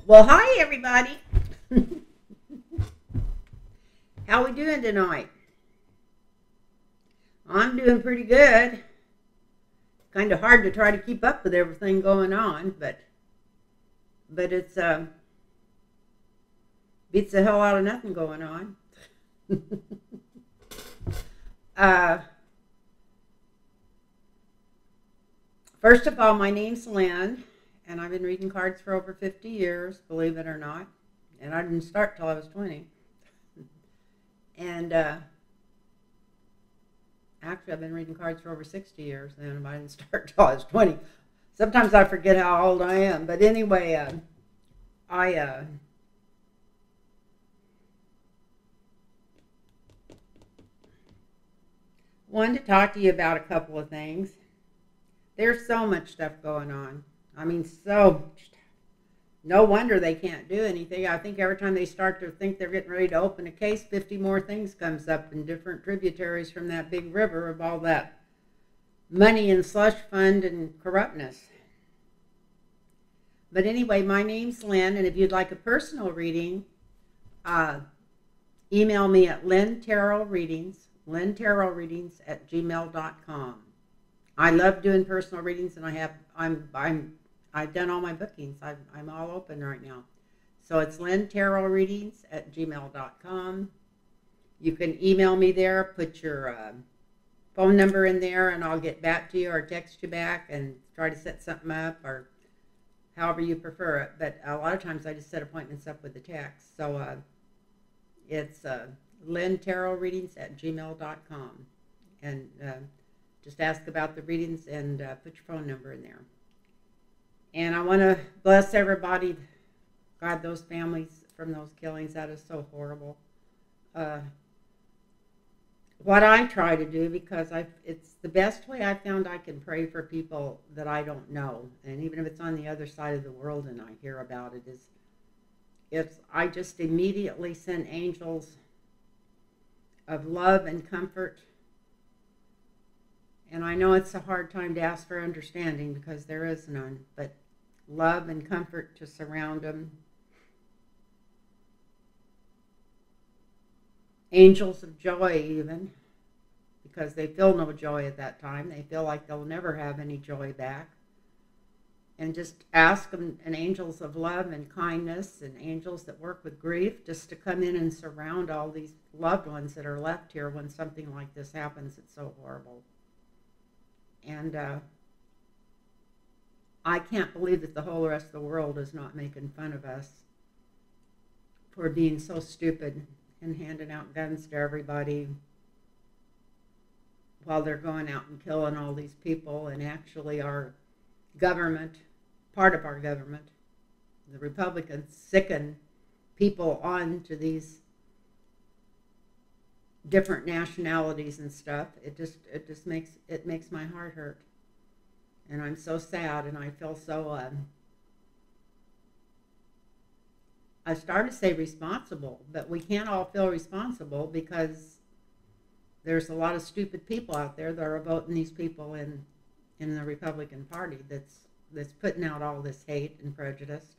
Well, hi everybody. How we doing tonight? I'm doing pretty good. Kind of hard to try to keep up with everything going on, but it's beats the hell out of nothing going on. uh, First of all, my name's Lynn, and I've been reading cards for over 50 years, believe it or not. And I didn't start till I was 20. And actually, I've been reading cards for over 60 years, and I didn't start till I was 20. Sometimes I forget how old I am. But anyway, I wanted to talk to you about a couple of things. There's so much stuff going on. I mean, so much stuff. No wonder they can't do anything. I think every time they start to think they're getting ready to open a case, 50 more things comes up in different tributaries from that big river of all that money and slush fund and corruptness. But anyway, my name's Lynn, and if you'd like a personal reading, email me at lynntarotreadings@gmail.com. I love doing personal readings, and I've done all my bookings. I'm all open right now. So it's lynntarotreadings@gmail.com. You can email me there, put your phone number in there, and I'll get back to you or text you back and try to set something up or however you prefer it. But a lot of times I just set appointments up with the text. So it's lynntarotreadings@gmail.com. And just ask about the readings and put your phone number in there. And I want to bless everybody. God, those families from those killings, that is so horrible. What I try to do, because it's the best way I found I can pray for people that I don't know. And even if it's on the other side of the world and I hear about it, is I just immediately send angels of love and comfort. And I know it's a hard time to ask for understanding because there is none, but love and comfort to surround them. Angels of joy even, because they feel no joy at that time. They feel like they'll never have any joy back. And just ask them, and angels of love and kindness and angels that work with grief, just to come in and surround all these loved ones that are left here when something like this happens. It's so horrible. And I can't believe that the whole rest of the world is not making fun of us for being so stupid and handing out guns to everybody while they're going out and killing all these people. And actually our government, part of our government, the Republicans, sicken people on to these different nationalities and stuff. It just makes my heart hurt. And I'm so sad, and I feel so, I started to say responsible, but we can't all feel responsible because there's a lot of stupid people out there that are voting these people in the Republican Party that's putting out all this hate and prejudice.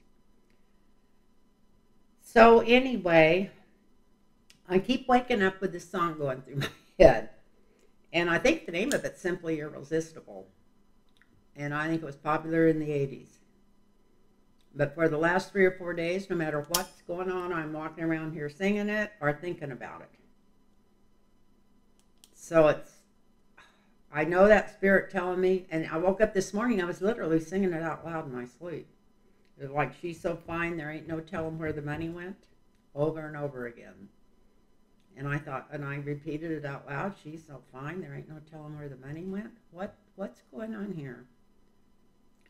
So anyway, I keep waking up with this song going through my head. And I think the name of it's simply Irresistible. And I think it was popular in the 80s. But for the last 3 or 4 days, no matter what's going on, I'm walking around here singing it or thinking about it. So I know that spirit telling me, and I woke up this morning, I was literally singing it out loud in my sleep. It was like, she's so fine, there ain't no telling where the money went, over and over again. And I thought, and I repeated it out loud, she's so fine, there ain't no telling where the money went. What's going on here?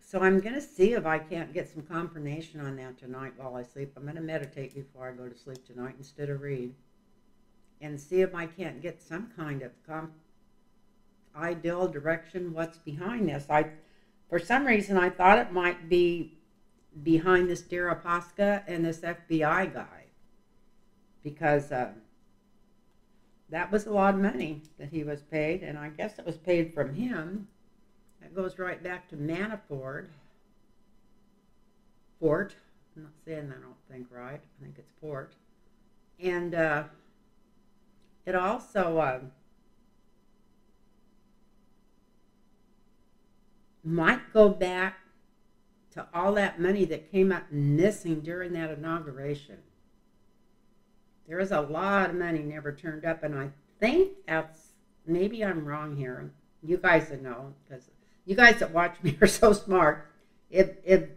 So I'm going to see if I can't get some confirmation on that tonight while I sleep. I'm going to meditate before I go to sleep tonight instead of read. And see if I can't get some kind of ideal direction what's behind this. For some reason, I thought it might be behind this Deripaska and this FBI guy. Because that was a lot of money that he was paid, and I guess it was paid from him. That goes right back to Manafort. I'm not saying that, I don't think right. I think it's port. And it also might go back to all that money that came up missing during that inauguration. There was a lot of money never turned up, and I think that's, maybe I'm wrong here. You guys would know, because you guys that watch me are so smart. If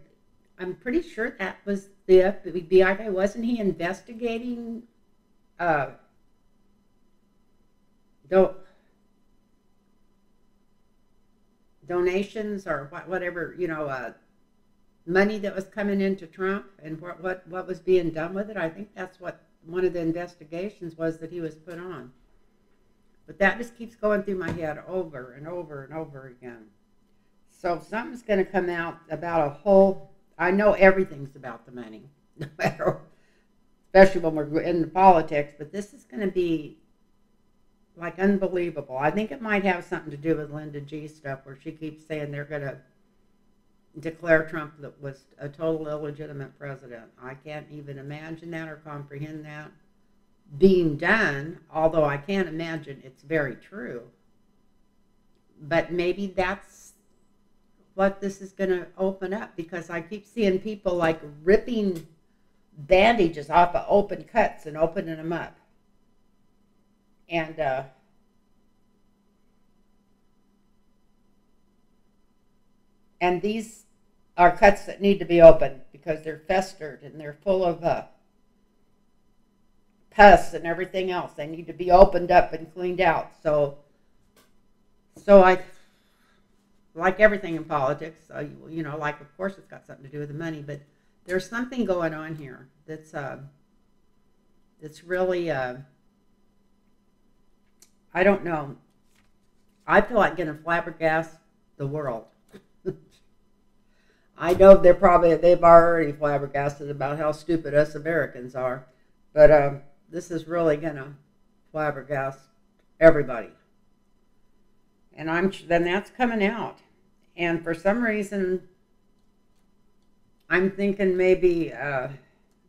I'm pretty sure that was the FBI guy. Wasn't he investigating donations or whatever, money that was coming into Trump and what was being done with it? I think that's what one of the investigations was that he was put on. But that just keeps going through my head over and over and over again. So something's going to come out about a whole, I know everything's about the money, no matter, especially when we're into politics, but this is going to be like unbelievable. I think it might have something to do with Linda G stuff, where she keeps saying they're going to declare Trump that was a total illegitimate president. I can't even imagine that or comprehend that being done, although I can't imagine it's very true. But maybe that's what this is going to open up, because I keep seeing people like ripping bandages off of open cuts and opening them up. And these are cuts that need to be opened because they're festered and they're full of pus and everything else. They need to be opened up and cleaned out. So I, like everything in politics, like, of course it's got something to do with the money, but there's something going on here that's really, I don't know. I feel like going to flabbergast the world. I know they've already flabbergasted about how stupid us Americans are, but this is really going to flabbergast everybody. And then that's coming out. And for some reason, I'm thinking maybe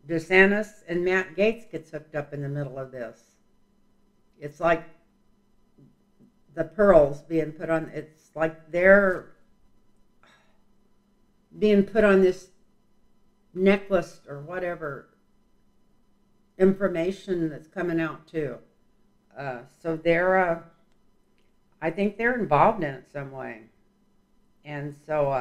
DeSantis and Matt Gaetz gets hooked up in the middle of this. It's like the pearls being put on, it's like they're being put on this necklace or whatever information that's coming out too. So they're, I think they're involved in it some way. And so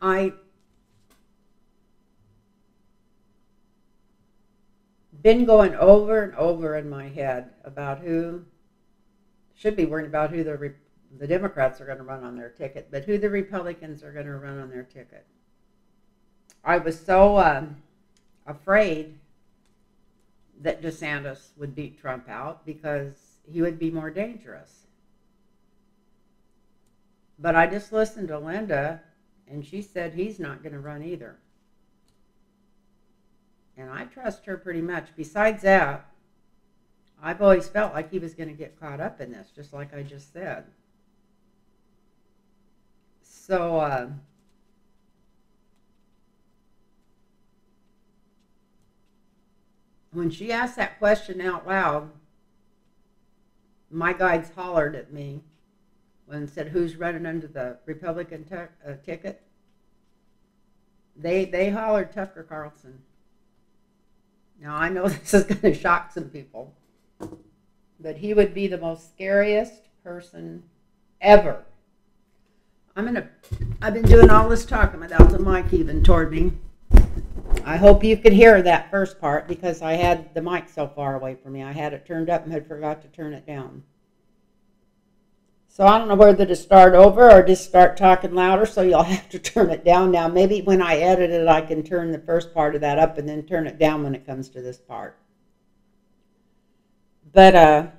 I been going over and over in my head about who should be worried about who the Democrats are going to run on their ticket, but who the Republicans are going to run on their ticket. I was so afraid that DeSantis would beat Trump out because he would be more dangerous. But I just listened to Linda, and she said he's not going to run either. And I trust her pretty much. Besides that, I've always felt like he was going to get caught up in this, just like I just said. So, when she asked that question out loud, my guides hollered at me and said, "Who's running under the Republican ticket?" They hollered Tucker Carlson. Now, I know this is going to shock some people, but he would be the most scariest person ever. I've been doing all this talking without the mic even toward me. I hope you could hear that first part because I had the mic so far away from me. I had it turned up and had forgot to turn it down. So I don't know whether to start over or just start talking louder, so you'll have to turn it down. Now, maybe when I edit it, I can turn the first part of that up and then turn it down when it comes to this part. But,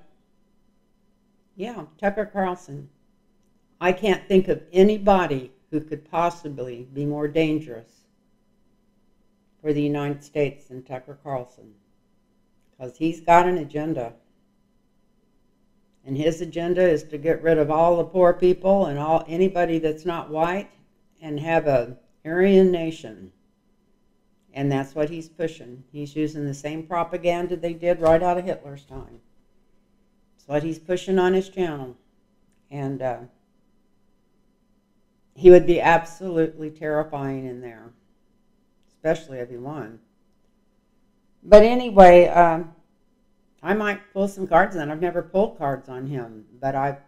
yeah, Tucker Carlson. I can't think of anybody who could possibly be more dangerous for the United States than Tucker Carlson, because he's got an agenda. And his agenda is to get rid of all the poor people and anybody that's not white and have a Aryan nation. And that's what he's pushing. He's using the same propaganda they did right out of Hitler's time. It's what he's pushing on his channel. And he would be absolutely terrifying in there, especially if he won. But anyway, I might pull some cards on. I've never pulled cards on him, but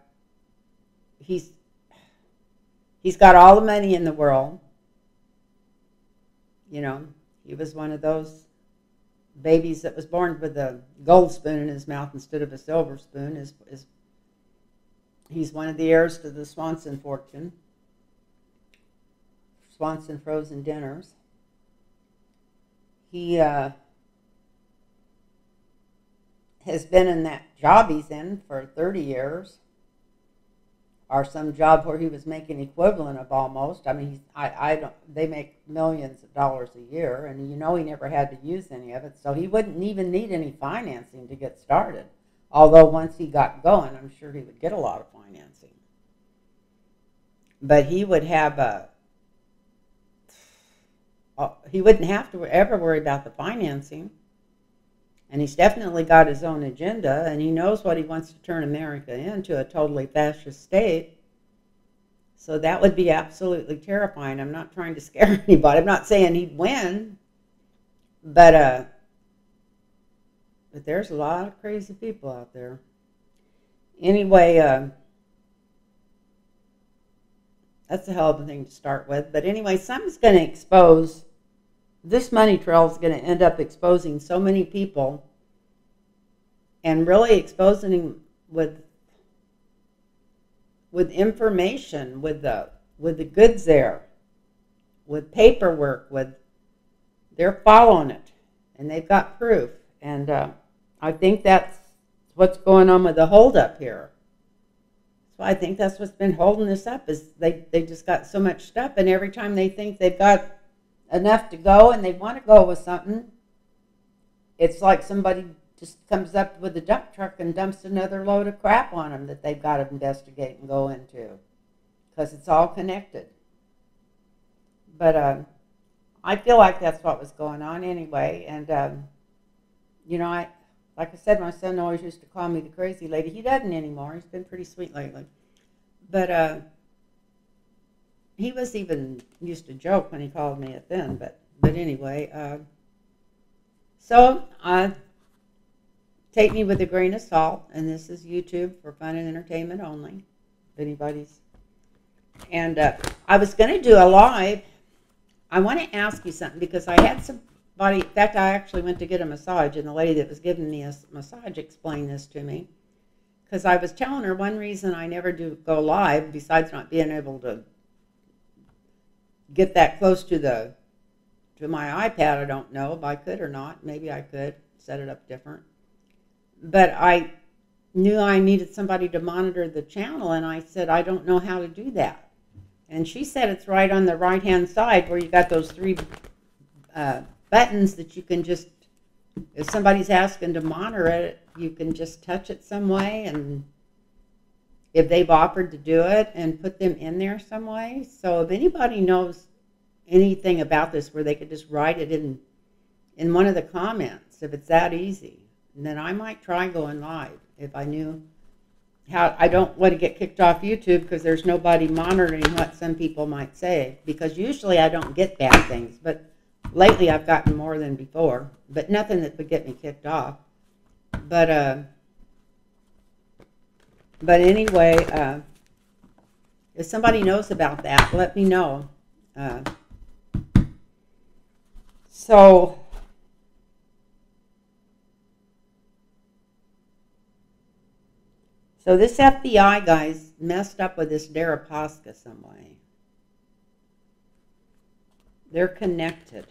he's got all the money in the world. You know, he was one of those babies that was born with a gold spoon in his mouth instead of a silver spoon. He's one of the heirs to the Swanson fortune. Swanson frozen dinners. He has been in that job he's in for 30 years, or some job where he was making equivalent of almost. I mean, they make millions of dollars a year, and you know he never had to use any of it, so he wouldn't even need any financing to get started. Although once he got going, I'm sure he would get a lot of financing. But he would have he wouldn't have to ever worry about the financing. And he's definitely got his own agenda, and he knows what he wants to turn America into, a totally fascist state. So that would be absolutely terrifying. I'm not trying to scare anybody. I'm not saying he'd win, but there's a lot of crazy people out there. Anyway, that's a hell of a thing to start with. But anyway, something's going to expose. This money trail is going to end up exposing so many people, and really exposing them with information, with the goods there, with paperwork, they're following it, and they've got proof. And I think that's what's going on with the holdup here. So I think that's what's been holding this up, is they just got so much stuff, and every time they think they've got enough to go and they want to go with something, it's like somebody just comes up with a dump truck and dumps another load of crap on them that they've got to investigate and go into, because it's all connected. But I feel like that's what was going on anyway. And you know, like I said, my son always used to call me the crazy lady. He doesn't anymore. He's been pretty sweet lately. But he was even used to joke when he called me it then. But anyway, so take me with a grain of salt. And this is YouTube for fun and entertainment only, if anybody's. And I was going to do a live. I want to ask you something, because I had somebody, in fact, I actually went to get a massage, and the lady that was giving me a massage explained this to me. Because I was telling her one reason I never do go live, besides not being able to get that close to my iPad. I don't know if I could or not. Maybe I could set it up different. But I knew I needed somebody to monitor the channel, and I said, I don't know how to do that. And she said it's right on the right-hand side where you got those three buttons that you can just, if somebody's asking to monitor it, you can just touch it some way, and if they've offered to do it, and put them in there some way. So if anybody knows anything about this, where they could just write it in one of the comments, if it's that easy, then I might try going live if I knew how. I don't want to get kicked off YouTube because there's nobody monitoring what some people might say, because usually I don't get bad things, but lately I've gotten more than before, but nothing that would get me kicked off. But anyway, if somebody knows about that, let me know. So this FBI guy's messed up with this Deripaska some way. They're connected.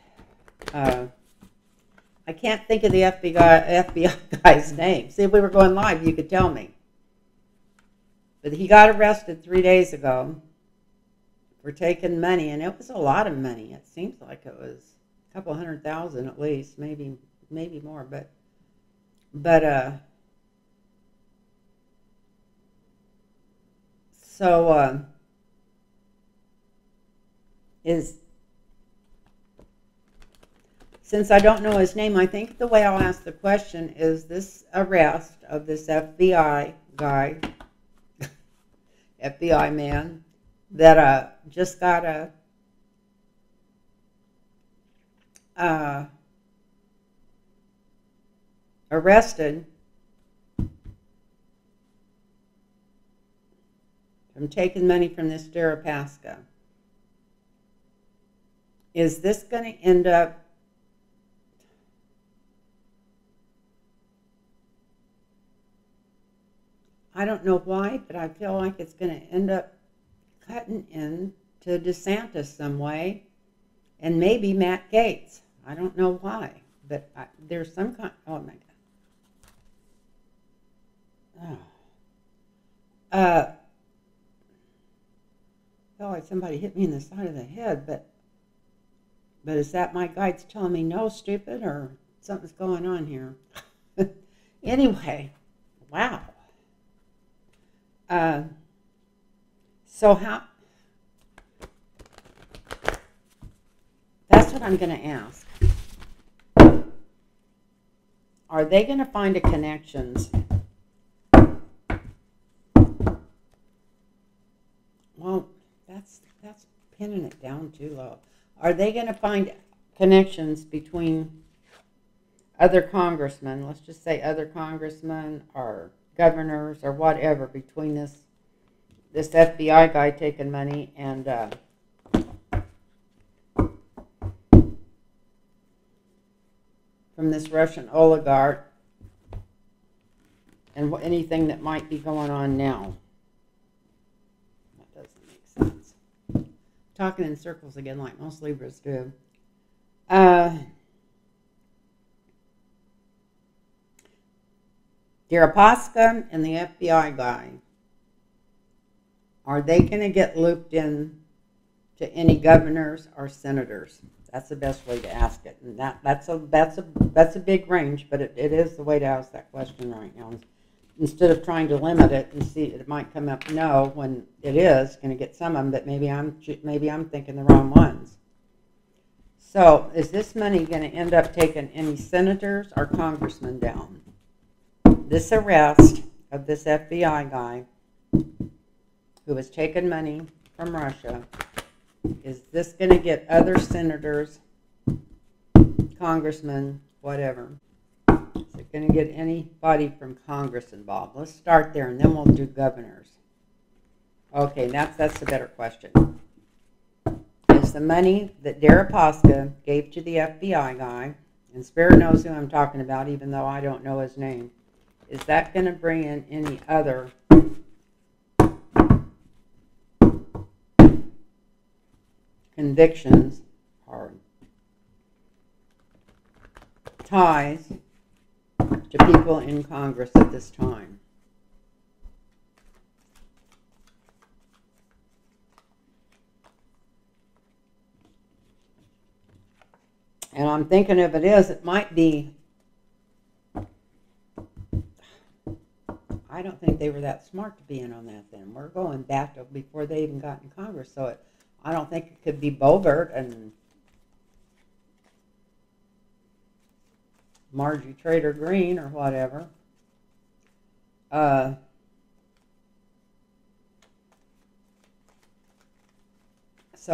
I can't think of the FBI guy's name. See, if we were going live, you could tell me. But he got arrested 3 days ago for taking money, and it was a lot of money. It seems like it was couple 100,000 at least, maybe more, but so is since I don't know his name, I think the way I'll ask the question is this arrest of this FBI guy, FBI man that just got arrested from taking money from this Deripaska. Is this going to end up I don't know why, but I feel like it's going to end up cutting into DeSantis some way, and maybe Matt Gaetz. I don't know why, but there's some kind. Oh my God! I felt like somebody hit me in the side of the head, but is that my guides telling me no, stupid, or something's going on here? Anyway, wow. So that's what I'm going to ask. Are they going to find a connections? Well, that's pinning it down too low. Are they going to find connections between other congressmen, let's just say other congressmen or governors or whatever, between this FBI guy taking money and from this Russian oligarch and anything that might be going on now? That doesn't make sense. Talking in circles again like most Libras do. Deripaska and the FBI guy, are they going to get looped in to any governors or senators? That's the best way to ask it, and that's a big range, but it is the way to ask that question right now. Instead of trying to limit it and see it might come up no when it is going to get some of them, but maybe I'm thinking the wrong ones. So is this money going to end up taking any senators or congressmen down? This arrest of this FBI guy who was taking money from Russia, is this going to get other senators, congressmen, whatever? Is it going to get anybody from Congress involved? Let's start there, and then we'll do governors. Okay, that's the better question. Is the money that Deripaska gave to the FBI guy, and Spirit knows who I'm talking about, even though I don't know his name, is that going to bring in any other convictions or ties to people in Congress at this time? And I'm thinking if it is, it might be, I don't think they were that smart to be in on that then. We're going back to before they even got in Congress, so I don't think it could be Bogart and Marjorie Taylor Greene or whatever. So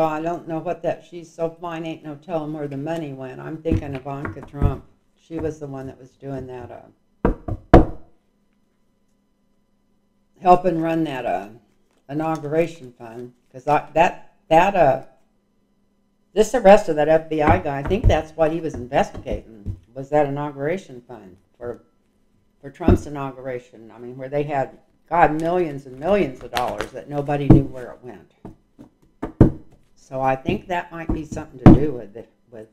I don't know what that, she's so fine, ain't no telling where the money went. I'm thinking Ivanka Trump. She was the one that was doing that, helping run that inauguration fund. Because this arrest of that FBI guy, I think that's what he was investigating, was that inauguration fund for Trump's inauguration. I mean, where they had, God, millions and millions of dollars that nobody knew where it went. So I think that might be something to do with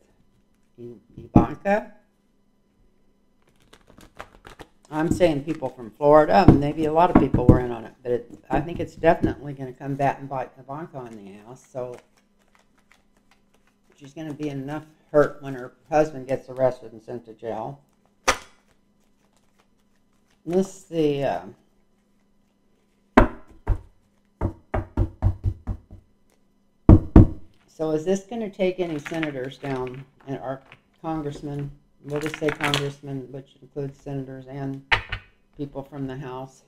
Ivanka. I'm saying people from Florida, and maybe a lot of people were in on it, but I think it's definitely going to come back and bite Ivanka on the ass. So She's going to be in enough hurt when her husband gets arrested and sent to jail. Let's see. So is this going to take any senators down, and our congressmen? We'll just say congressmen, which includes senators and people from the House.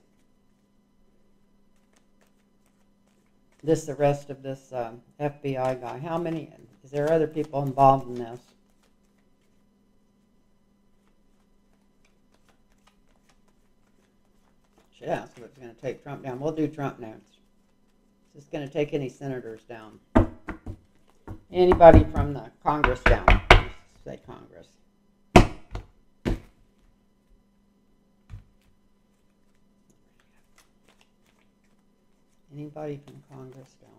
The rest of this FBI guy. How many? Is there other people involved in this? Should ask if it's going to take Trump down. We'll do Trump next. Is this going to take any senators down? Anybody from the Congress down? Let's say Congress. Anybody from Congress down?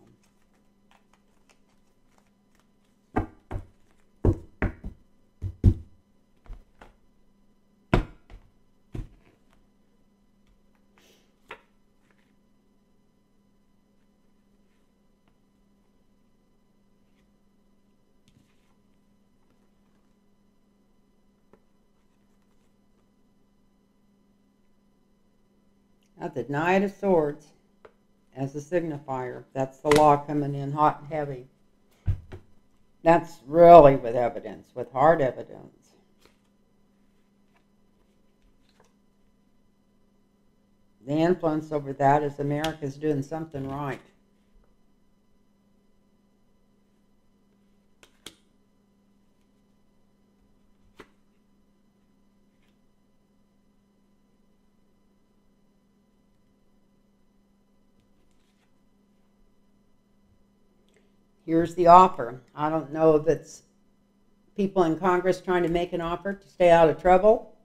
At the Knight of Swords as a signifier. That's the law coming in hot and heavy. That's really with evidence, with hard evidence. The influence over that is America's doing something right. Here's the offer. I don't know if it's people in Congress trying to make an offer to stay out of trouble,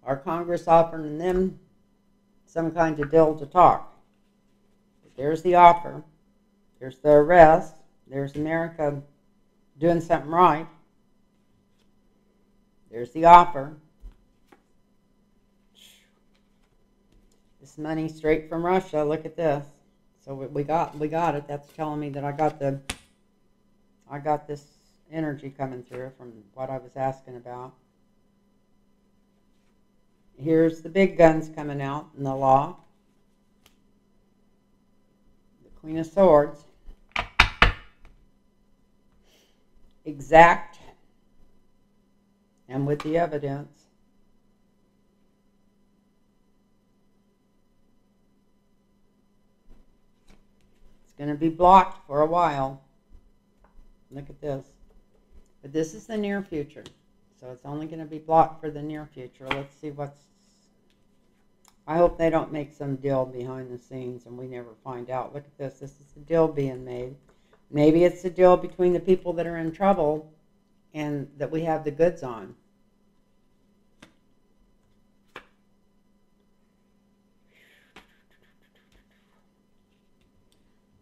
or Congress offering them some kind of deal to talk. But there's the offer. There's the arrest. There's America doing something right. There's the offer. This money straight from Russia. Look at this. So we got it. That's telling me that I got this energy coming through from what I was asking about. Here's the big guns coming out in the law. The Queen of Swords. Exact. And with the evidence. Going to be blocked for a while. Look at this. But this is the near future. So it's only going to be blocked for the near future. Let's see what's... I hope they don't make some deal behind the scenes and we never find out. Look at this. This is the deal being made. Maybe it's a deal between the people that are in trouble and that we have the goods on.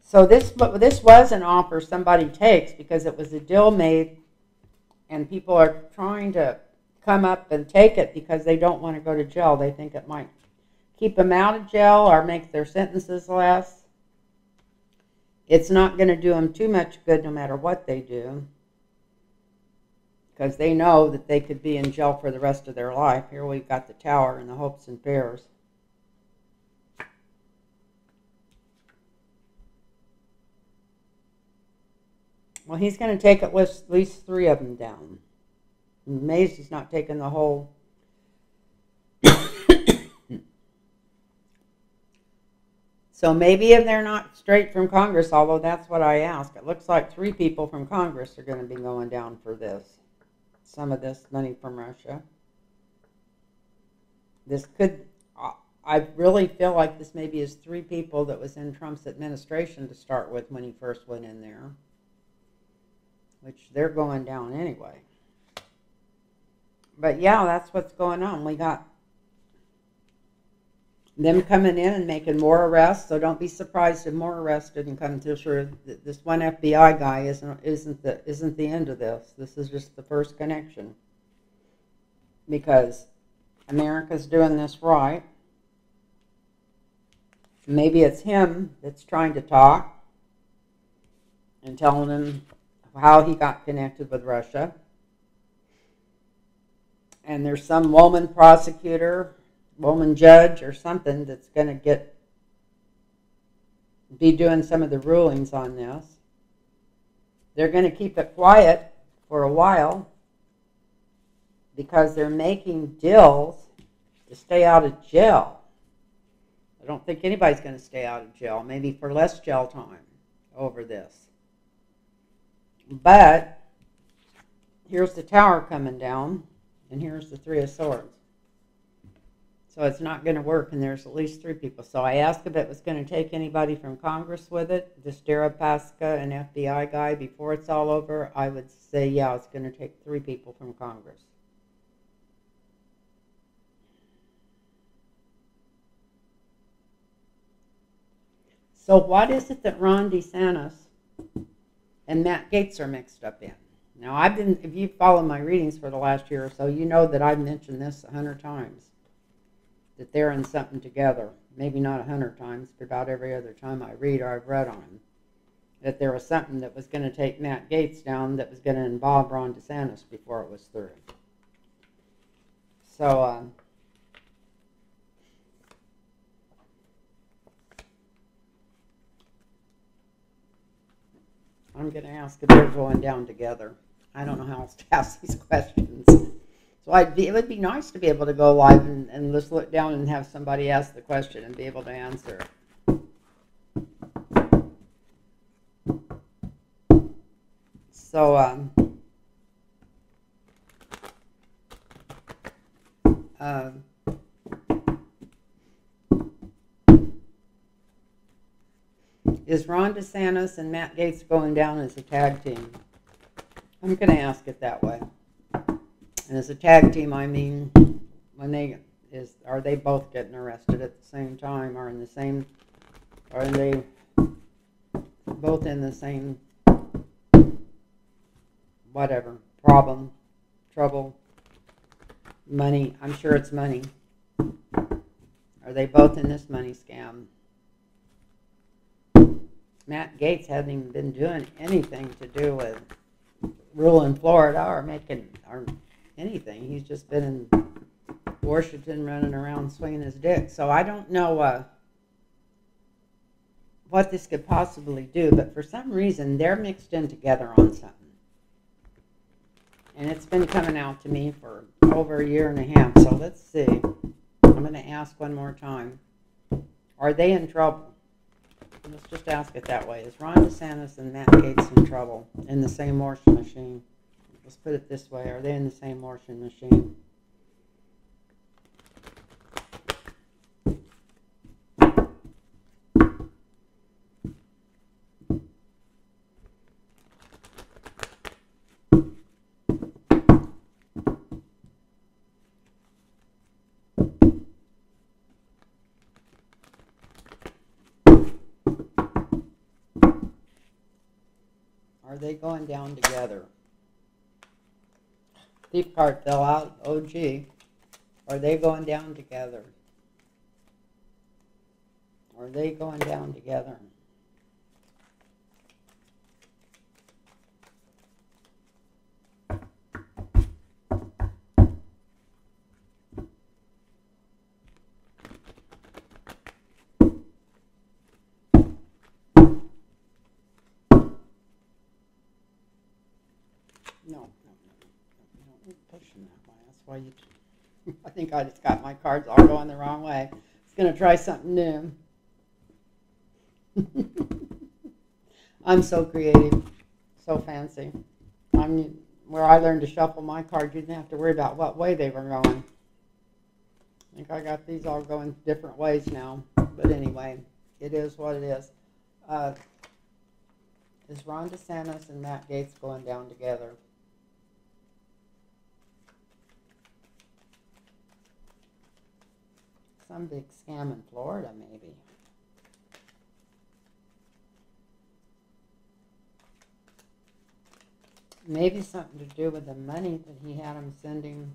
So this was an offer somebody takes because it was a deal made and people are trying to come up and take it because they don't want to go to jail. They think it might keep them out of jail or make their sentences less. It's not going to do them too much good no matter what they do because they know that they could be in jail for the rest of their life. Here we've got the Tower and the Hopes and Fears. Well, he's going to take at least 3 of them down. I'm amazed he's not taking the whole. So maybe if they're not straight from Congress, although that's what I asked, it looks like 3 people from Congress are going to be going down for this. Some of this money from Russia. This could, I really feel like this maybe is 3 people that was in Trump's administration to start with when he first went in there. Which they're going down anyway. But yeah, that's what's going on. We got them coming in and making more arrests, so don't be surprised if more arrests didn't come through. Sure, this one FBI guy isn't the end of this. This is just the first connection. Because America's doing this right. Maybe it's him that's trying to talk and telling them, if how he got connected with Russia. And there's some woman prosecutor, woman judge or something that's going to be doing some of the rulings on this. They're going to keep it quiet for a while because they're making deals to stay out of jail. I don't think anybody's going to stay out of jail, maybe for less jail time over this. But here's the tower coming down, and here's the Three of Swords. So it's not going to work, and there's at least 3 people. So I asked if it was going to take anybody from Congress with it, this Deripaska, an FBI guy, before it's all over. I would say, yeah, it's going to take 3 people from Congress. So what is it that Ron DeSantis and Matt Gaetz are mixed up in? Now, if you've followed my readings for the last year or so, you know that I've mentioned this 100 times, that they're in something together. Maybe not 100 times, but about every other time I read or I've read on them, that there was something that was going to take Matt Gaetz down that was going to involve Ron DeSantis before it was through. So, I'm going to ask if they're going down together. I don't know how else to ask these questions. So it would be nice to be able to go live and just look down and have somebody ask the question and be able to answer it. So, is Ron DeSantis and Matt Gaetz going down as a tag team? I'm going to ask it that way. And as a tag team, I mean, are they both getting arrested at the same time, or are they both in the same, whatever, trouble, money? I'm sure it's money. Are they both in this money scam? Matt Gaetz hasn't even been doing anything to do with ruling Florida or anything. He's just been in Washington running around swinging his dick. So I don't know what this could possibly do, but for some reason they're mixed in together on something. And it's been coming out to me for over a year and a half. So let's see. I'm going to ask one more time. Are they in trouble? Let's just ask it that way. Is Ron DeSantis and Matt Gaetz in trouble in the same washing machine? Let's put it this way. Are they in the same washing machine? Are they going down together? Thief card fell out. Oh, gee. Are they going down together? Are they going down together? No. Pushing that way. That's why I think I just got my cards all going the wrong way. It's going to try something new. I'm so creative, so fancy. Where I learned to shuffle my cards, you didn't have to worry about what way they were going. I think I got these all going different ways now. But anyway, it is what it is. Is Ron DeSantis and Matt Gaetz going down together? Some big scam in Florida, maybe. Maybe something to do with the money that he had him sending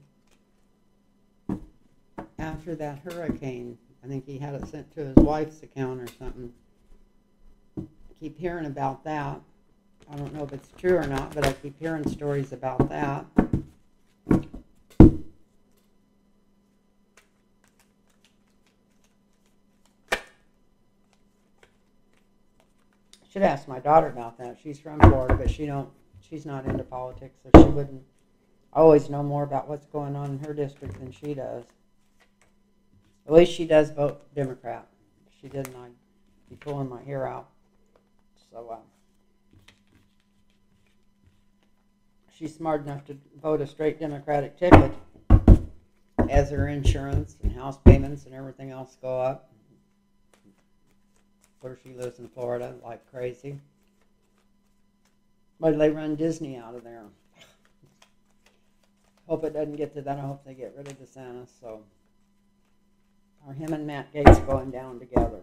after that hurricane. I think he had it sent to his wife's account or something. Keep hearing about that. I don't know if it's true or not, but I keep hearing stories about that. Should ask my daughter about that. She's from Florida, but she's not into politics, so she wouldn't always know more about what's going on in her district than she does. At least she does vote Democrat. If she didn't, I'd be pulling my hair out. So she's smart enough to vote a straight Democratic ticket as her insurance and house payments and everything else go up. Of course, she lives in Florida like crazy. But they run Disney out of there. Hope it doesn't get to that. I hope they get rid of DeSantis. So, are him and Matt Gaetz going down together?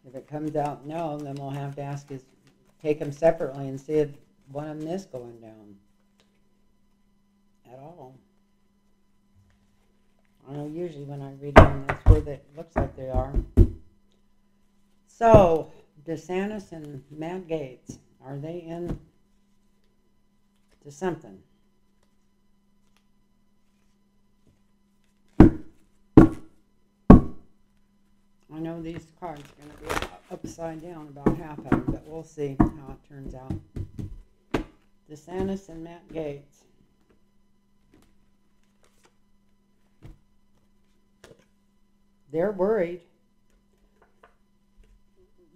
If it comes out no, then we'll have to take them separately and see if one of them is going down at all. I know usually when I read them, that's where it looks like they are. So, DeSantis and Matt Gaetz, are they in to something? I know these cards are going to be upside down, about half of them, but we'll see how it turns out. DeSantis and Matt Gaetz. They're worried.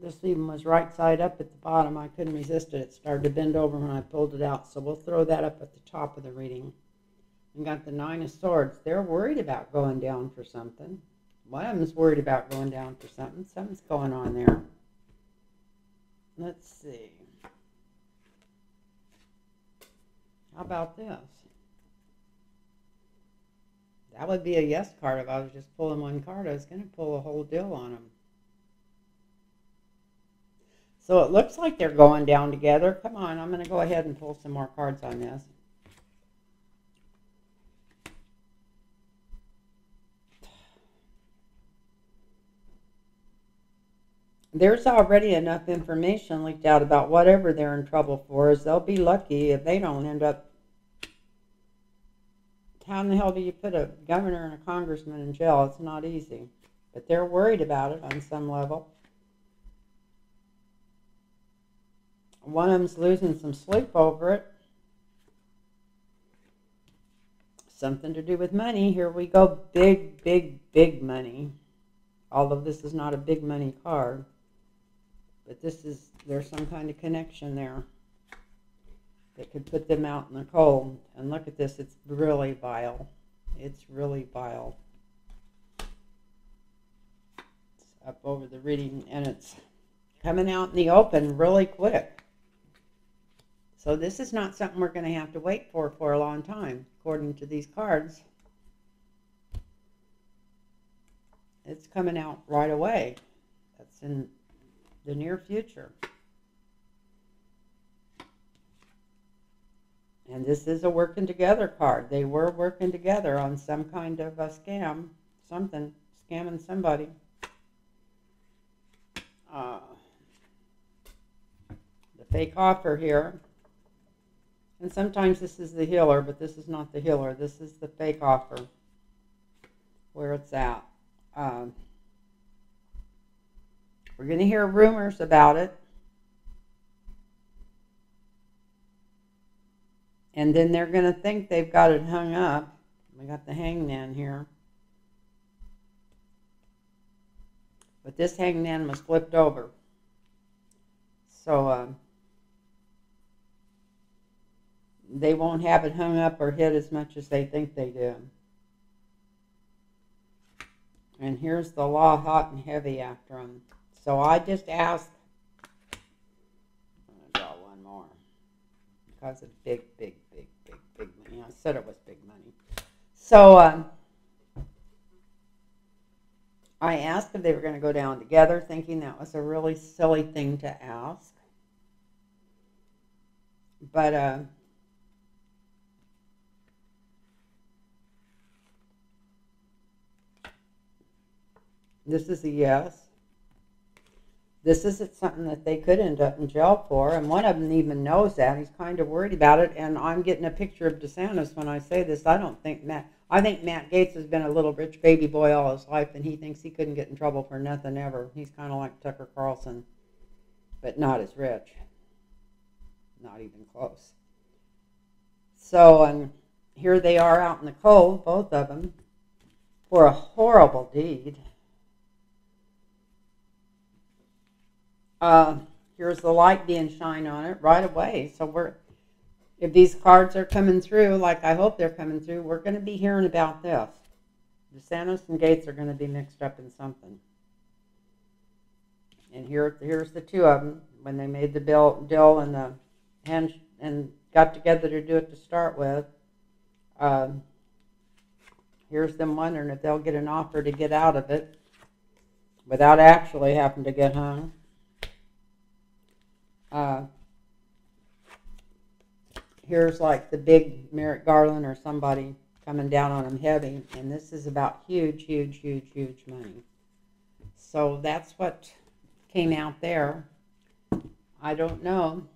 This even was right side up at the bottom. I couldn't resist it. It started to bend over when I pulled it out. So we'll throw that up at the top of the reading. And got the Nine of Swords. They're worried about going down for something. One of them's worried about going down for something. Something's going on there. Let's see. How about this? That would be a yes card if I was just pulling one card. I was going to pull a whole deal on them. So it looks like they're going down together. Come on, I'm going to go ahead and pull some more cards on this. There's already enough information leaked out about whatever they're in trouble for, as they'll be lucky if they don't end up. How in the hell do you put a governor and a congressman in jail? It's not easy. But they're worried about it on some level. One of them's losing some sleep over it. Something to do with money. Here we go. Big, big, big money. Although this is not a big money card. But there's some kind of connection there that could put them out in the cold. And look at this. It's really vile. It's really vile. It's up over the reading, and it's coming out in the open really quick. So this is not something we're going to have to wait for a long time, according to these cards. It's coming out right away. That's in the near future. And this is a working together card. They were working together on some kind of a scam. Something. Scamming somebody. The fake offer here. And sometimes this is the healer, but this is not the healer. This is the fake offer. Where it's at. We're going to hear rumors about it. And then they're going to think they've got it hung up. We got the hangman here. But this hangman was flipped over. So they won't have it hung up or hit as much as they think they do. And here's the law hot and heavy after them. So I just asked, I'm going to draw one more. Because it's big, big, big, big, big money. I said it was big money. So I asked if they were going to go down together, thinking that was a really silly thing to ask. But This is a yes. This isn't something that they could end up in jail for, and one of them even knows that. He's kind of worried about it, and I'm getting a picture of DeSantis when I say this. I think Matt Gaetz has been a little rich baby boy all his life, and he thinks he couldn't get in trouble for nothing ever. He's kind of like Tucker Carlson, but not as rich. Not even close. So, here they are out in the cold, both of them, for a horrible deed. Here's the light being shined on it right away. So if these cards are coming through, like I hope they're coming through, we're going to be hearing about this. DeSantis and Gaetz are going to be mixed up in something. And here's the two of them when they made the deal and got together to do it to start with. Here's them wondering if they'll get an offer to get out of it without actually having to get hung. Here's like the big Merrick Garland or somebody coming down on them heavy, and this is about huge money. So that's what came out there. I don't know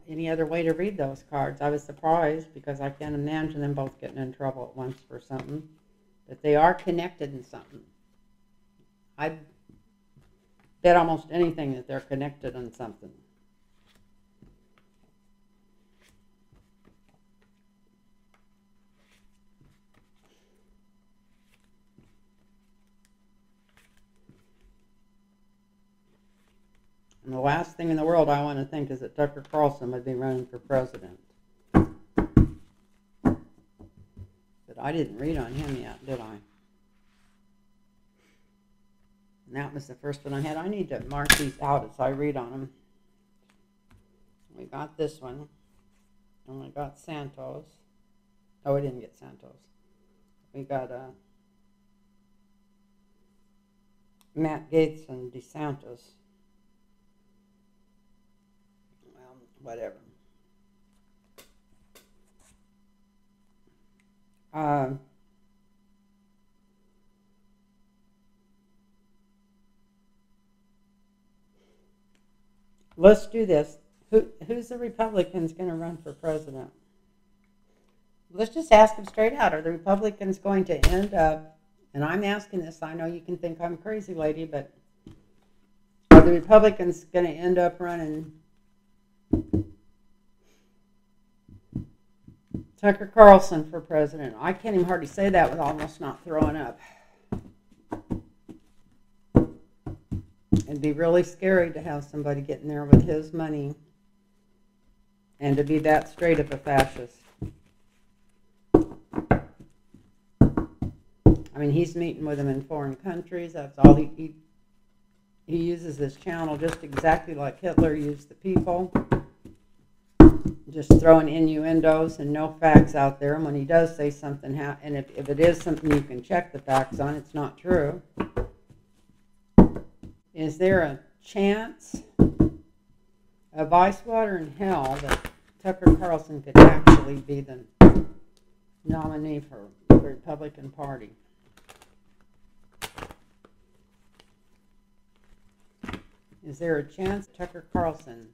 any other way to read those cards. I was surprised because I can't imagine them both getting in trouble at once for something, but they are connected in something. I'd bet almost anything that they're connected on something. And the last thing in the world I want to think is that Tucker Carlson would be running for president. But I didn't read on him yet, did I? And that was the first one I had. I need to mark these out as I read on them. We got this one. And we got Santos. Oh, we didn't get Santos. We got Matt Gaetz and DeSantis. Well, whatever. Let's do this. Who's the Republicans going to run for president? Let's just ask them straight out. Are the Republicans going to end up, and I'm asking this, I know you can think I'm crazy, lady, but are the Republicans going to end up running Tucker Carlson for president? I can't even hardly say that with almost not throwing up. It'd be really scary to have somebody get in there with his money and to be that straight of a fascist. I mean, he's meeting with them in foreign countries. That's all he uses this channel just exactly like Hitler used the people. Just throwing innuendos and no facts out there. And when he does say something, and if it is something you can check the facts on, it's not true. Is there a chance of ice water in hell that Tucker Carlson could actually be the nominee for the Republican Party? Is there a chance Tucker Carlson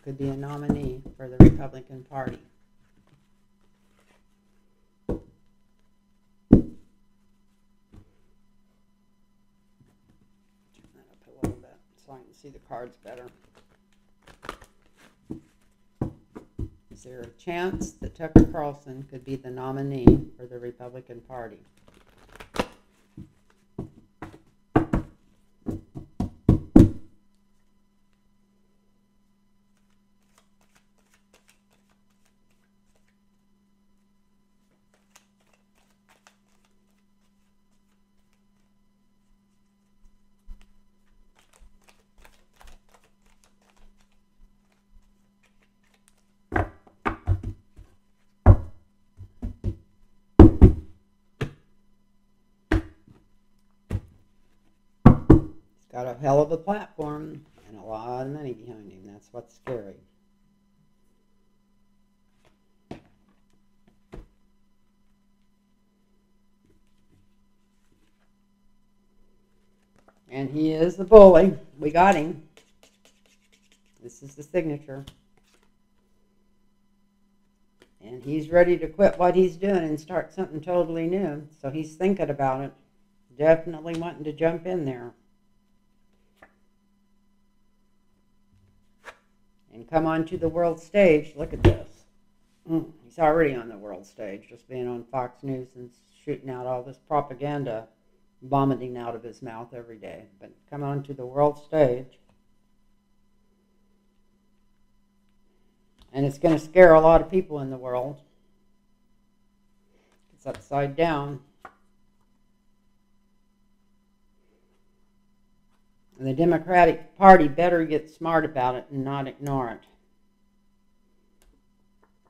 could be a nominee for the Republican Party? So I can see the cards better. Is there a chance that Tucker Carlson could be the nominee for the Republican Party? Got a hell of a platform and a lot of money behind him. That's what's scary. And he is the bully. We got him. This is the signature. And he's ready to quit what he's doing and start something totally new. So he's thinking about it. Definitely wanting to jump in there. And come onto the world stage. Look at this. He's already on the world stage, just being on Fox News and shooting out all this propaganda, vomiting out of his mouth every day. But come onto the world stage. And it's going to scare a lot of people in the world. It's upside down. And the Democratic Party better get smart about it and not ignore it.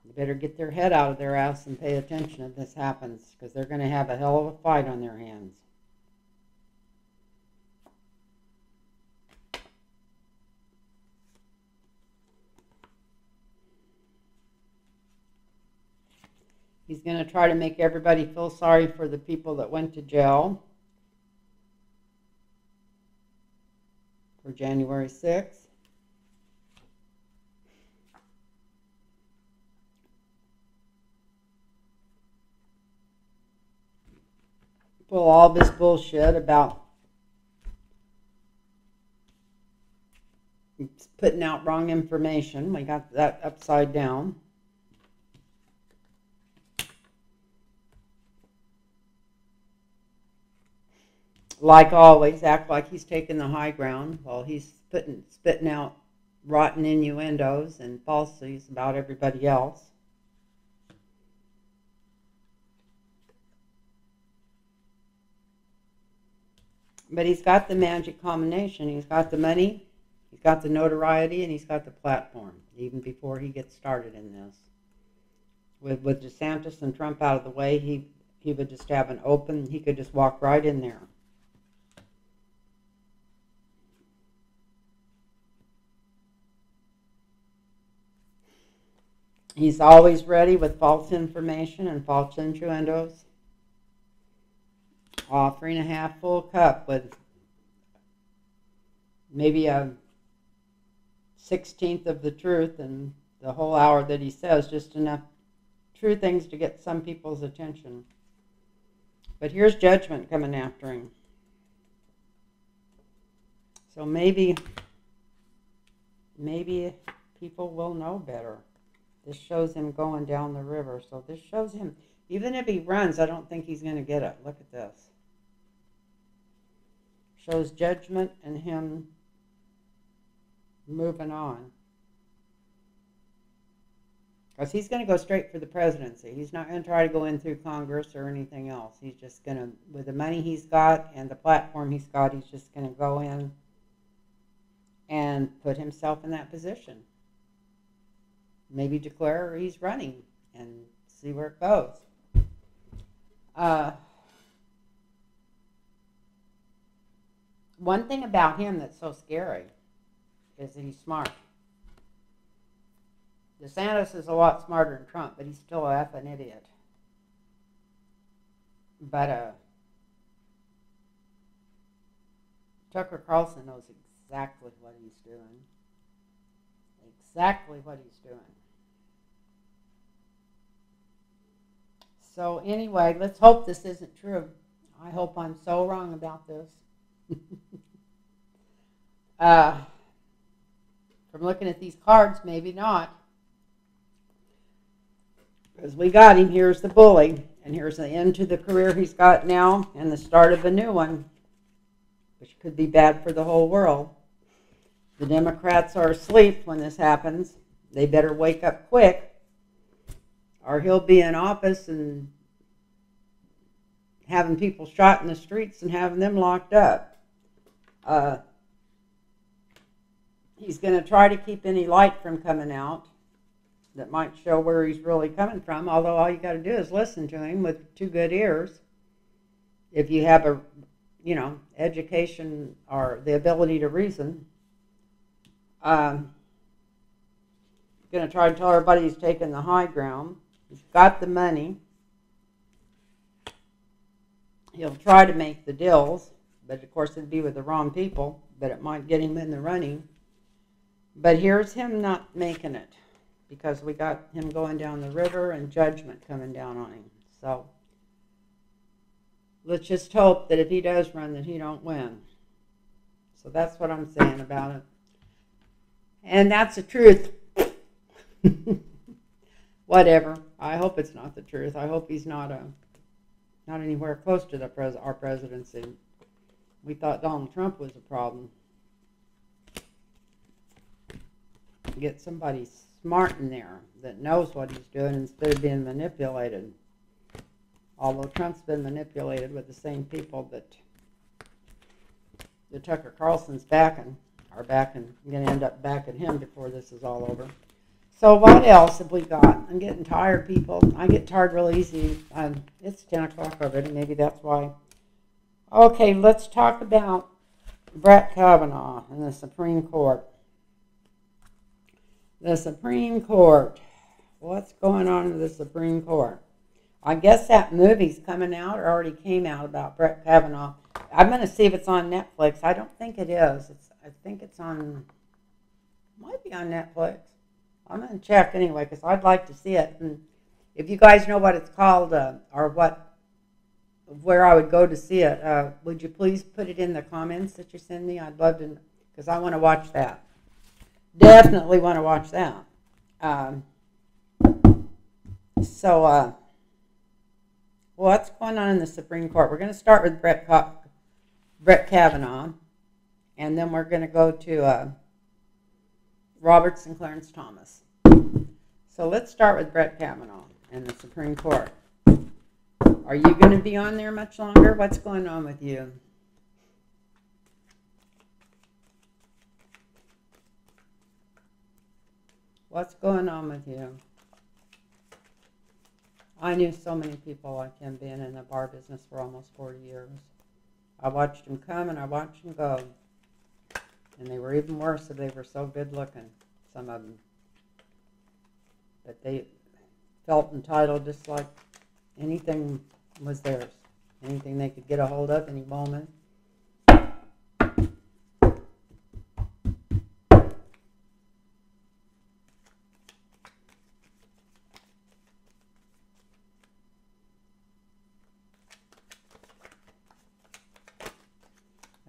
They better get their head out of their ass and pay attention if this happens, because they're going to have a hell of a fight on their hands. He's going to try to make everybody feel sorry for the people that went to jail for January 6th. Pull all this bullshit about putting out wrong information. We got that upside down. Like always, act like he's taking the high ground while he's spitting out rotten innuendos and falsities about everybody else. But he's got the magic combination. He's got the money, he's got the notoriety, and he's got the platform, even before he gets started in this. With DeSantis and Trump out of the way, he would just have an open, he could just walk right in there. He's always ready with false information and false innuendos. Offering a half full cup with maybe a 16th of the truth, and the whole hour that he says just enough true things to get some people's attention. But here's judgment coming after him. So maybe people will know better. This shows him going down the river. So this shows him, even if he runs, I don't think he's going to get it. Look at this. Shows judgment and him moving on. Because he's going to go straight for the presidency. He's not going to try to go in through Congress or anything else. He's just going to, with the money he's got and the platform he's got, he's just going to go in and put himself in that position. Maybe declare he's running and see where it goes. One thing about him that's so scary is that he's smart. DeSantis is a lot smarter than Trump, but he's still an effing idiot. But Tucker Carlson knows exactly what he's doing. Exactly what he's doing. So anyway, let's hope this isn't true. I hope I'm so wrong about this. From looking at these cards, maybe not. Because we got him. Here's the bully. And here's the end to the career he's got now and the start of a new one, which could be bad for the whole world. The Democrats are asleep when this happens. They better wake up quick, or he'll be in office and having people shot in the streets and having them locked up. He's going to try to keep any light from coming out that might show where he's really coming from, although all you got to do is listen to him with two good ears. If you have a, education or the ability to reason. Going to try to tell everybody he's taking the high ground. He's got the money. He'll try to make the deals, But of course, it'd be with the wrong people, but it might get him in the running. But here's him not making it because we got him going down the river and judgment coming down on him. So let's just hope that if he does run, that he don't win. So that's what I'm saying about it. And that's the truth. Whatever. I hope it's not the truth. I hope he's not anywhere close to our presidency. We thought Donald Trump was a problem. Get somebody smart in there that knows what he's doing instead of being manipulated. Although Trump's been manipulated with the same people that the Tucker Carlson's backing, are backing, going to end up backing him before this is all over. So what else have we got? I'm getting tired, people. I get tired real easy. It's 10 o'clock already. Maybe that's why. Okay, let's talk about Brett Kavanaugh and the Supreme Court. The Supreme Court. What's going on in the Supreme Court? I guess that movie's coming out or already came out about Brett Kavanaugh. I'm going to see if it's on Netflix. I don't think it is. I think it's on, might be on Netflix. I'm going to check anyway because I'd like to see it. And if you guys know what it's called or where I would go to see it, would you please put it in the comments that you send me? I'd love to, because I want to watch that. Definitely want to watch that. What's going on in the Supreme Court? We're going to start with Brett Kavanaugh, and then we're going to go to Roberts and Clarence Thomas. So let's start with Brett Kavanaugh and the Supreme Court. Are you going to be on there much longer? What's going on with you? What's going on with you? I knew so many people like him being in the bar business for almost 40 years. I watched him come and I watched him go. And they were even worse if they were so good looking, some of them. But they felt entitled just like anything was theirs. Anything they could get a hold of any moment.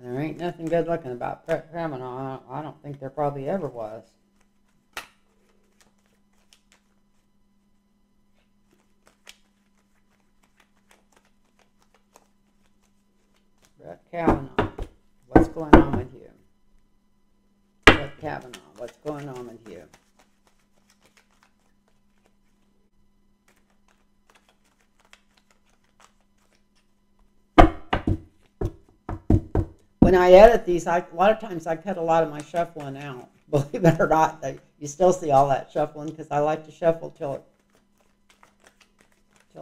And there ain't nothing good looking about Brett Kavanaugh. I don't think there probably ever was. Brett Kavanaugh, what's going on with you? Brett Kavanaugh, what's going on with you? When I edit these, a lot of times I cut a lot of my shuffling out. Believe it or not, you still see all that shuffling because I like to shuffle till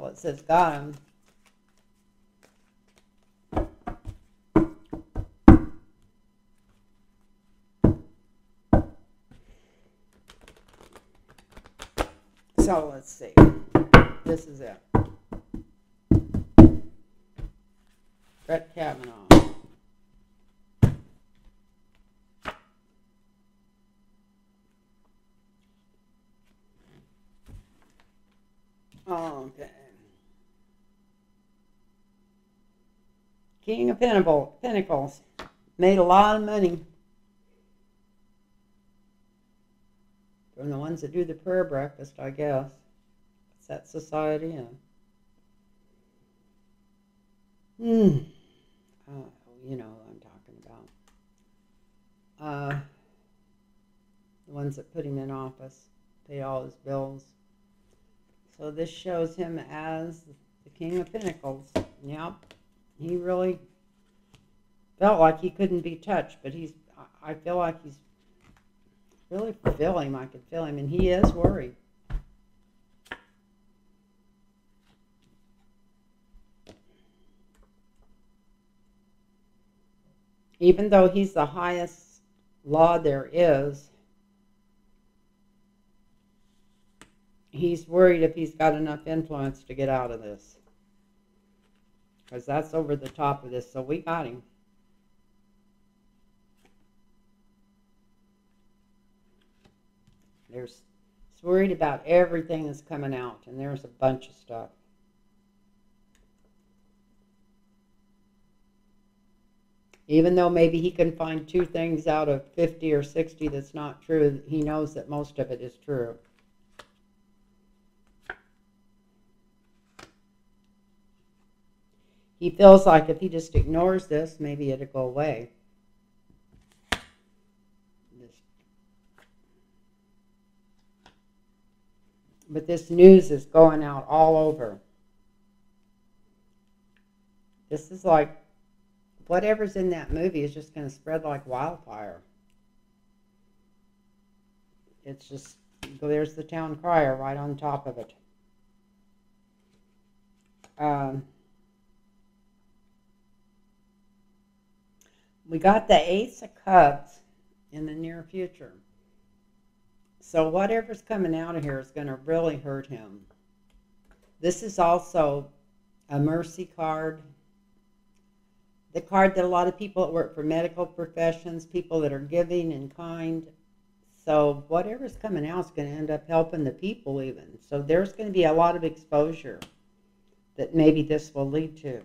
it says got him. So let's see. This is it. Brett Kavanaugh. Okay. King of Pentacles. Made a lot of money from the ones that do the prayer breakfast, I guess. It's that society. You know what I'm talking about. The ones that put him in office, pay all his bills. So this shows him as the King of Pentacles. Yep, he really felt like he couldn't be touched, but I feel like he's really feel him. I could feel him, and he is worried. Even though he's the highest law there is, he's worried if he's got enough influence to get out of this. Because that's over the top of this. So we got him. He's worried about everything that's coming out, and there's a bunch of stuff. Even though maybe he can find 2 things out of 50 or 60 that's not true, he knows that most of it is true. He feels like if he just ignores this, maybe it'll go away. But this news is going out all over. This is like, whatever's in that movie is just going to spread like wildfire. It's just, there's the town crier right on top of it. We got the Ace of Cups in the near future. So whatever's coming out of here is going to really hurt him. This is also a mercy card. The card that a lot of people that work for medical professions, people that are giving and kind. So whatever's coming out is going to end up helping the people even. So there's going to be a lot of exposure that maybe this will lead to.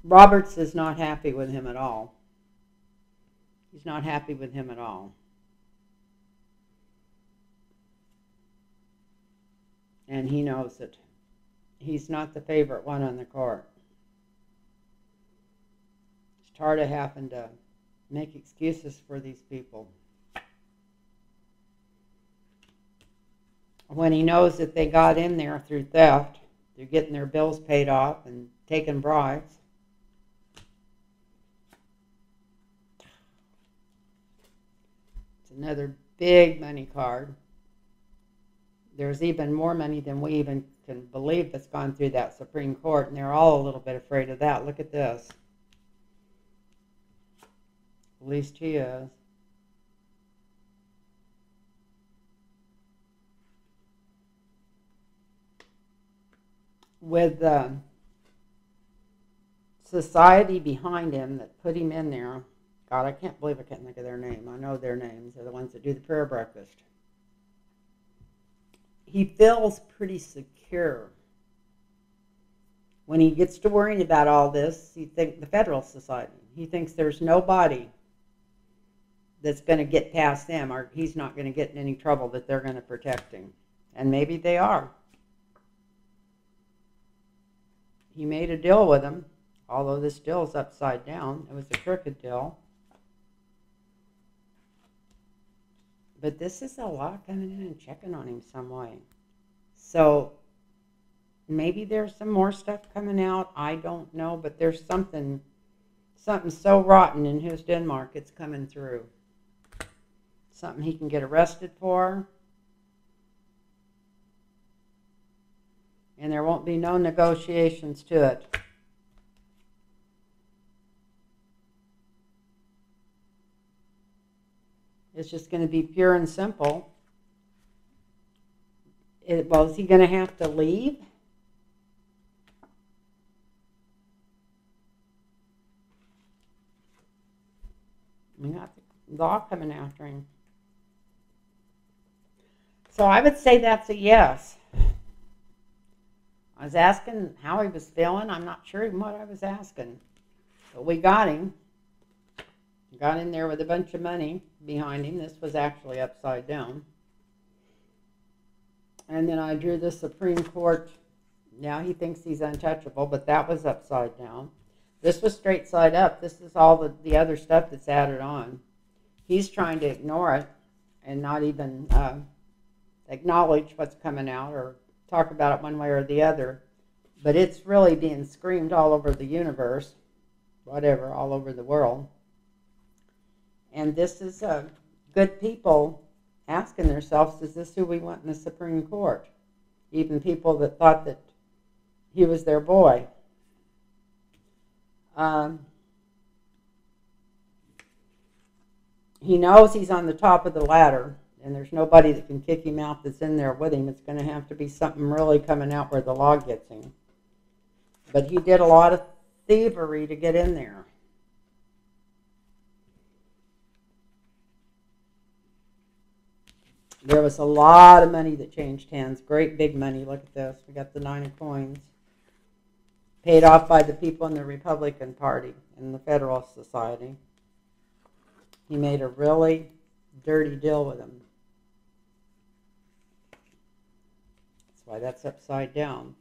Roberts is not happy with him at all. He's not happy with him at all. And he knows it. He's not the favorite one on the court. He's tired of having to make excuses for these people. When he knows that they got in there through theft, they're getting their bills paid off and taking bribes. Another big money card. There's even more money than we even can believe that's gone through that Supreme Court, and they're all a little bit afraid of that. Look at this. At least he is. With the society behind him that put him in there, God, I can't believe I can't think of their name. I know their names. They're the ones that do the prayer breakfast. He feels pretty secure. When he gets to worrying about all this, he thinks the Federal Society. He thinks there's nobody that's going to get past them, or he's not going to get in any trouble, that they're going to protect him. And maybe they are. He made a deal with them, although this deal is upside down. It was a crooked deal. But this is a lot coming in and checking on him some way. So maybe there's some more stuff coming out. I don't know, but there's something so rotten in his Denmark, it's coming through. Something he can get arrested for. And there won't be no negotiations to it. It's just going to be pure and simple. Well, is he going to have to leave? We got the law coming after him. So I would say that's a yes. I was asking how he was feeling. I'm not sure even what I was asking. But we got him. Got in there with a bunch of money behind him. This was actually upside down. And then I drew the Supreme Court. Now he thinks he's untouchable, but that was upside down. This was straight side up. This is all the other stuff that's added on. He's trying to ignore it and not even acknowledge what's coming out or talk about it one way or the other. But it's really being screamed all over the universe, whatever, all over the world. And this is good people asking themselves, is this who we want in the Supreme Court? Even people that thought that he was their boy. He knows he's on the top of the ladder, and there's nobody that can kick him out that's in there with him. It's going to have to be something really coming out where the law gets him. But he did a lot of thievery to get in there. There was a lot of money that changed hands. Great big money. Look at this. We got the 9 of coins. Paid off by the people in the Republican Party and the Federalist Society. He made a really dirty deal with them. That's why that's upside down.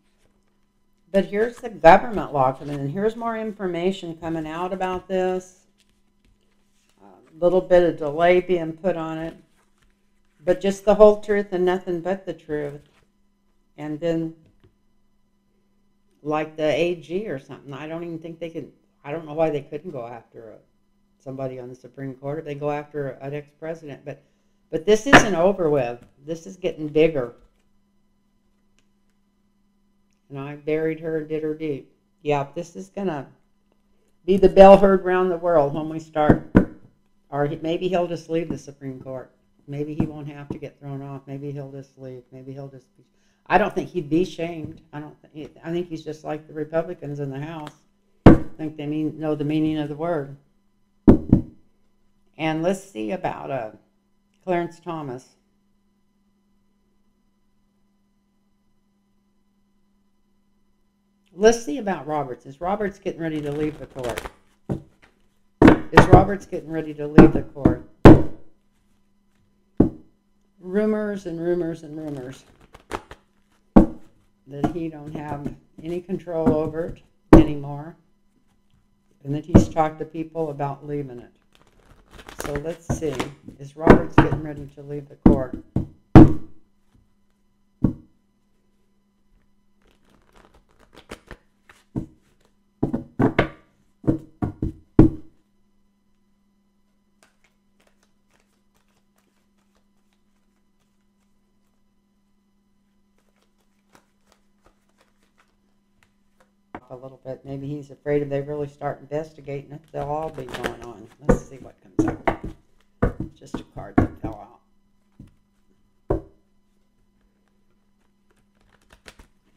But here's the government law coming in. Here's more information coming out about this. A little bit of delay being put on it. But just the whole truth and nothing but the truth. And then, like the AG or something, I don't even think they could, I don't know why they couldn't go after somebody on the Supreme Court if they go after an ex-president. But this isn't over with. This is getting bigger. And I buried her and did her deep. Yeah, this is going to be the bell heard round the world when we start. Or maybe he'll just leave the Supreme Court. Maybe he won't have to get thrown off. Maybe he'll just leave. Maybe he'll just be... I don't think he'd be shamed. I think he's just like the Republicans in the House. I think they know the meaning of the word. And let's see about Clarence Thomas. Let's see about Roberts. Is Roberts getting ready to leave the court? Is Roberts getting ready to leave the court? Rumors and rumors and rumors that he don't have any control over it anymore, and that he's talked to people about leaving it. So let's see. Is Roberts getting ready to leave the court? A little bit. Maybe he's afraid if they really start investigating it, they'll all be going on. Let's see what comes up. Just a card that fell out.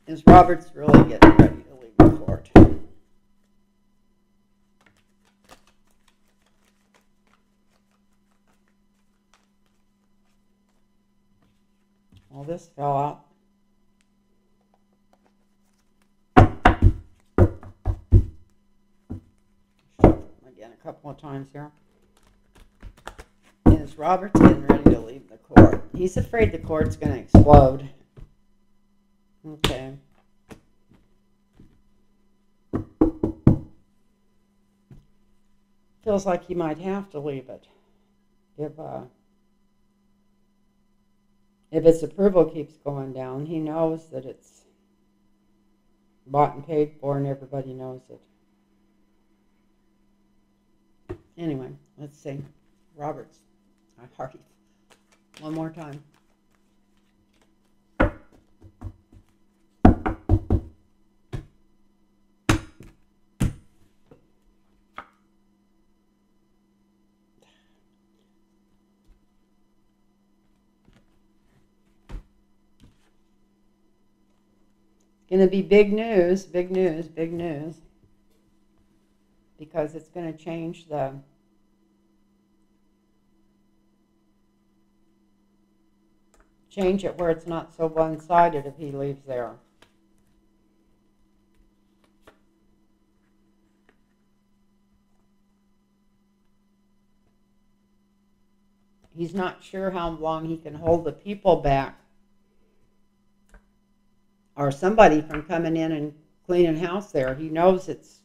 Is Roberts really getting ready to leave the court? Well, this fell out. A couple of times here. Is Roberts getting ready to leave the court? He's afraid the court's going to explode. Okay. Feels like he might have to leave it. If its approval keeps going down, he knows that it's bought and paid for and everybody knows it. Anyway, let's see. Roberts. I already. One more time. It's going to be big news, big news, big news. Because it's going to change it where it's not so one-sided if he leaves there. He's not sure how long he can hold the people back or somebody from coming in and cleaning house there. He knows it's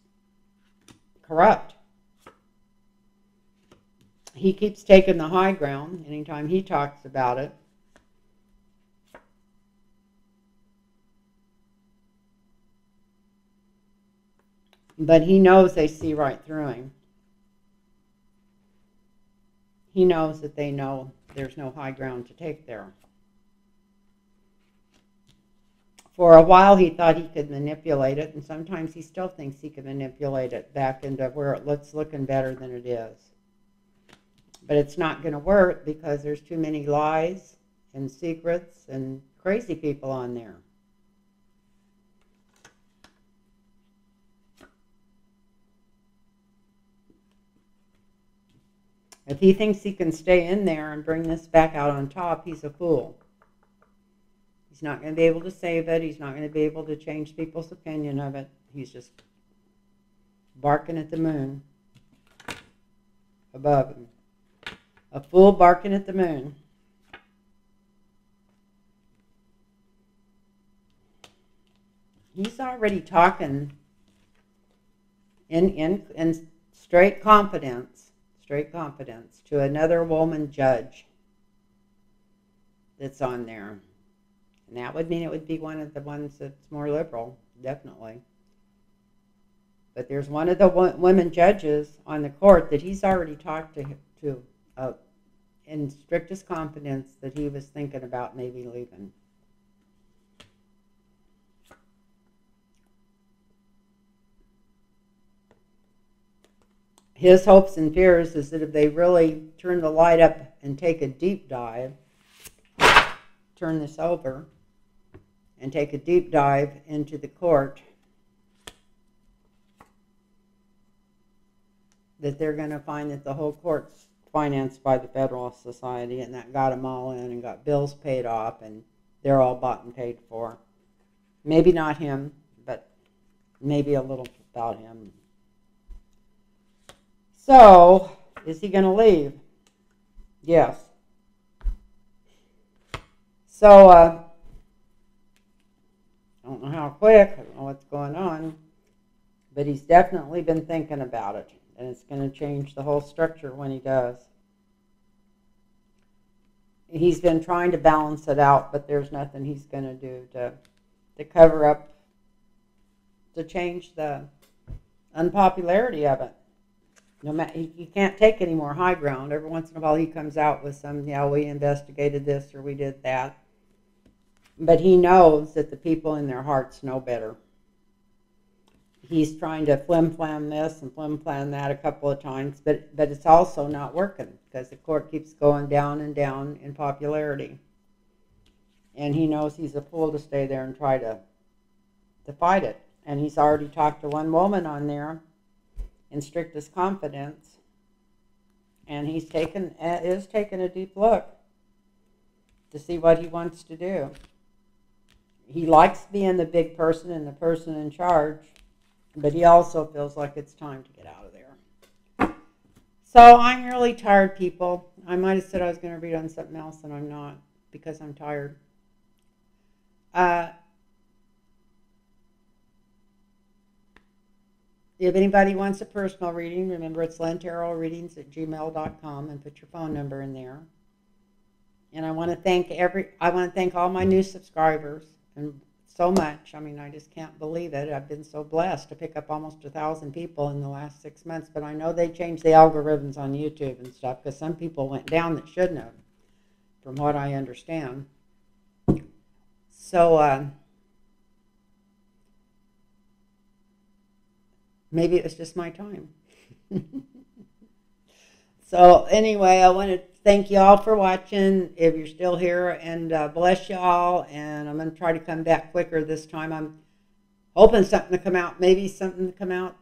corrupt. He keeps taking the high ground anytime he talks about it. But he knows they see right through him. He knows that they know there's no high ground to take there. For a while he thought he could manipulate it, and sometimes he still thinks he can manipulate it back into where it's looking better than it is. But it's not going to work because there's too many lies and secrets and crazy people on there. If he thinks he can stay in there and bring this back out on top, he's a fool. He's not going to be able to save it. He's not going to be able to change people's opinion of it. He's just barking at the moon above him. A fool barking at the moon. He's already talking in straight confidence to another woman judge that's on there. And that would mean it would be one of the ones that's more liberal, definitely. But there's one of the women judges on the court that he's already talked to in strictest confidence that he was thinking about maybe leaving. His hopes and fears is that if they really turn the light up and take a deep dive, turn this over, and take a deep dive into the court, that they're going to find that the whole court's financed by the Federalist Society, and that got them all in and got bills paid off, and they're all bought and paid for. Maybe not him, but maybe a little about him. So, is he going to leave? Yes. So, I don't know how quick, I don't know what's going on, but he's definitely been thinking about it, and it's going to change the whole structure when he does. He's been trying to balance it out, but there's nothing he's going to do to cover up, to change the unpopularity of it. No matter, he can't take any more high ground. Every once in a while he comes out with some, yeah, we investigated this or we did that. But he knows that the people in their hearts know better. He's trying to flim-flam this and flim-flam that a couple of times, but it's also not working because the court keeps going down and down in popularity. And he knows he's a fool to stay there and try to fight it. And he's already talked to one woman on there in strictest confidence, and is taking a deep look to see what he wants to do. He likes being the big person and the person in charge, but he also feels like it's time to get out of there. So I'm really tired, people. I might have said I was going to read on something else, and I'm not, because I'm tired. If anybody wants a personal reading, remember it's lentarotreadings@gmail.com, and put your phone number in there. And I want to thank all my new subscribers, and so much. I mean, I just can't believe it. I've been so blessed to pick up almost 1,000 people in the last 6 months. But I know they changed the algorithms on YouTube and stuff, because some people went down that shouldn't have, from what I understand. So maybe it was just my time. So anyway, I want to thank you all for watching, if you're still here, and bless you all. And I'm going to try to come back quicker this time. I'm hoping something to come out, maybe something to come out.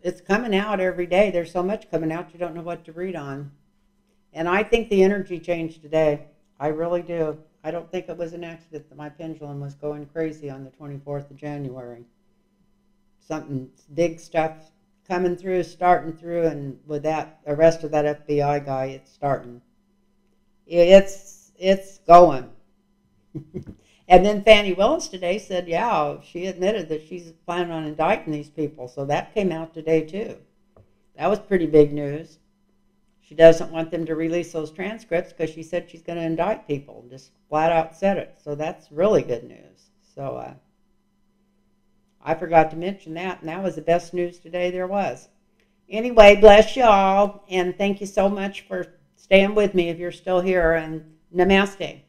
It's coming out every day. There's so much coming out, you don't know what to read on. And I think the energy changed today. I really do. I don't think it was an accident that my pendulum was going crazy on the 24th of January. Something big stuff coming through, starting through, and with that arrest of that FBI guy, it's starting. It's going. And then Fannie Willis today said, yeah, she admitted that she's planning on indicting these people. So that came out today too. That was pretty big news. She doesn't want them to release those transcripts because she said she's going to indict people. Just flat out said it. So that's really good news. So I forgot to mention that, and that was the best news today there was. Anyway, bless you all, and thank you so much for staying with me if you're still here, and namaste.